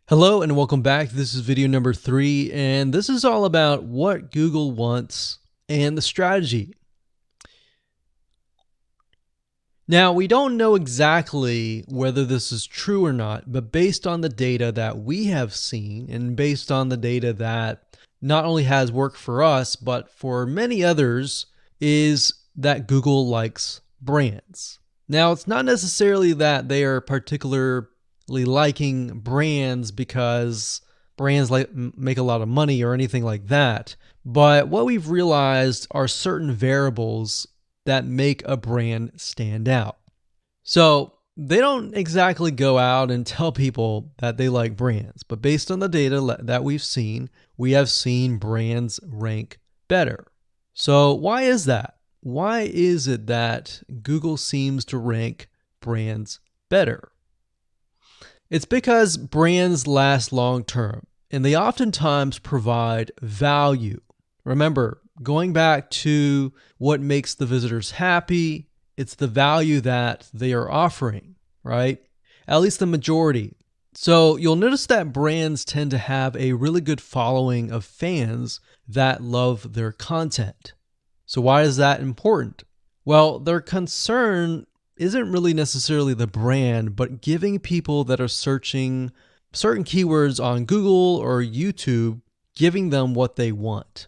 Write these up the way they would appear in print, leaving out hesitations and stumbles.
Hello and welcome back. This is video number 3, and this is all about what Google wants and the strategy. Now, we don't know exactly whether this is true or not, but based on the data that we have seen and based on the data that not only has worked for us, but for many others, is that Google likes brands. Now, it's not necessarily that they are particularly liking brands because brands make a lot of money or anything like that. But what we've realized are certain variables that make a brand stand out. So they don't exactly go out and tell people that they like brands, but based on the data that we've seen, we have seen brands rank better. So why is that? Why is it that Google seems to rank brands better? It's because brands last long term, and they oftentimes provide value. Remember, going back to what makes the visitors happy, it's the value that they are offering, right? At least the majority. So you'll notice that brands tend to have a really good following of fans that love their content. So why is that important? Well, their concern isn't really necessarily the brand, but giving people that are searching certain keywords on Google or YouTube, giving them what they want.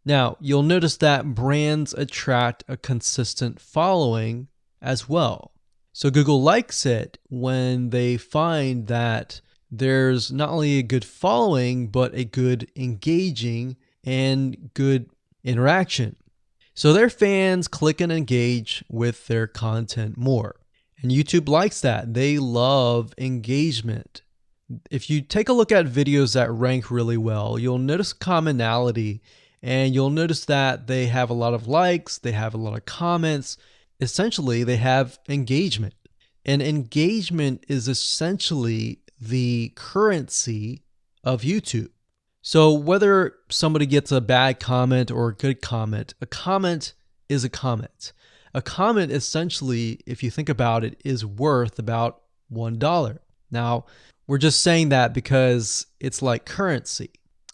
Now, you'll notice that brands attract a consistent following as well. So Google likes it when they find that there's not only a good following, but a good engaging and good interaction. So their fans click and engage with their content more. And YouTube likes that. They love engagement. If you take a look at videos that rank really well, you'll notice commonality, and you'll notice that they have a lot of likes, they have a lot of comments. Essentially, they have engagement. And engagement is essentially the currency of YouTube. So whether somebody gets a bad comment or a good comment, a comment is a comment. A comment essentially, if you think about it, is worth about $1. Now, we're just saying that because it's like currency,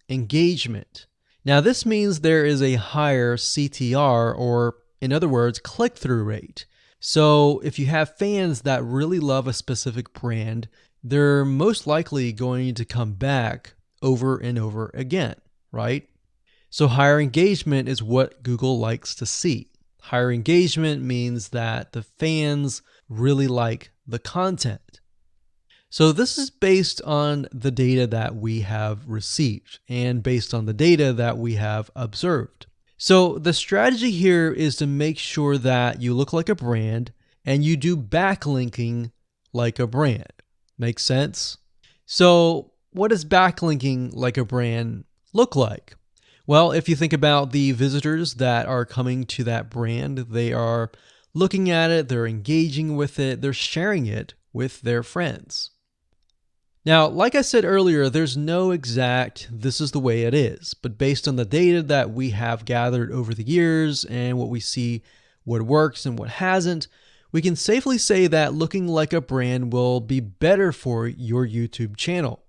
engagement. Now, this means there is a higher CTR, or in other words, click-through rate. So if you have fans that really love a specific brand, they're most likely going to come back over and over again, right? So higher engagement is what Google likes to see. Higher engagement means that the fans really like the content. So this is based on the data that we have received and based on the data that we have observed. So the strategy here is to make sure that you look like a brand and you do backlinking like a brand. Make sense? So what does backlinking like a brand look like? Well, if you think about the visitors that are coming to that brand, they are looking at it, they're engaging with it, they're sharing it with their friends. Now, like I said earlier, there's no exact this is the way it is, but based on the data that we have gathered over the years and what we see what works and what hasn't, we can safely say that looking like a brand will be better for your YouTube channel.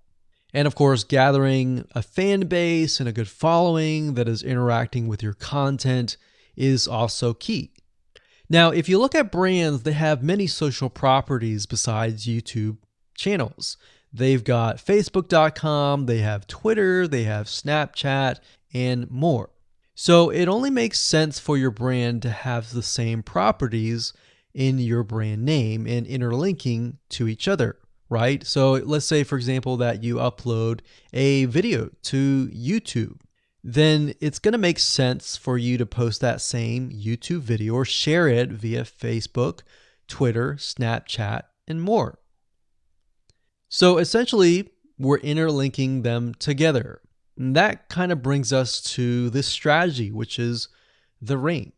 And of course, gathering a fan base and a good following that is interacting with your content is also key. Now, if you look at brands, they have many social properties besides YouTube channels. They've got Facebook.com, they have Twitter, they have Snapchat, and more. So it only makes sense for your brand to have the same properties in your brand name and interlinking to each other. Right? So let's say, for example, that you upload a video to YouTube. Then it's going to make sense for you to post that same YouTube video or share it via Facebook, Twitter, Snapchat, and more. So essentially, we're interlinking them together. And that kind of brings us to this strategy, which is the ring.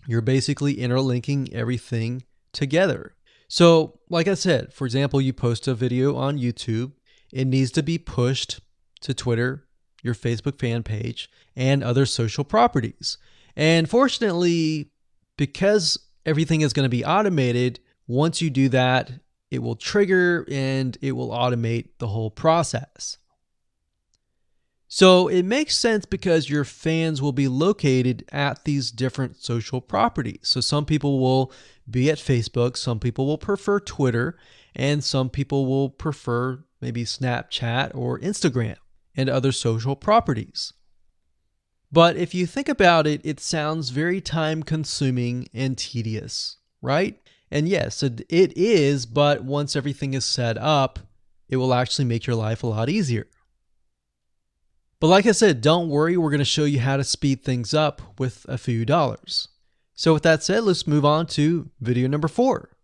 You're basically interlinking everything together. So, like I said, for example, you post a video on YouTube, it needs to be pushed to Twitter, your Facebook fan page, and other social properties. And fortunately, because everything is going to be automated, once you do that, it will trigger and it will automate the whole process. So it makes sense because your fans will be located at these different social properties. So some people will be at Facebook, some people will prefer Twitter, and some people will prefer maybe Snapchat or Instagram and other social properties. But if you think about it, it sounds very time consuming and tedious, right? And yes, it is, but once everything is set up, it will actually make your life a lot easier. But like I said, don't worry, we're going to show you how to speed things up with a few dollars. So with that said, let's move on to video number 4.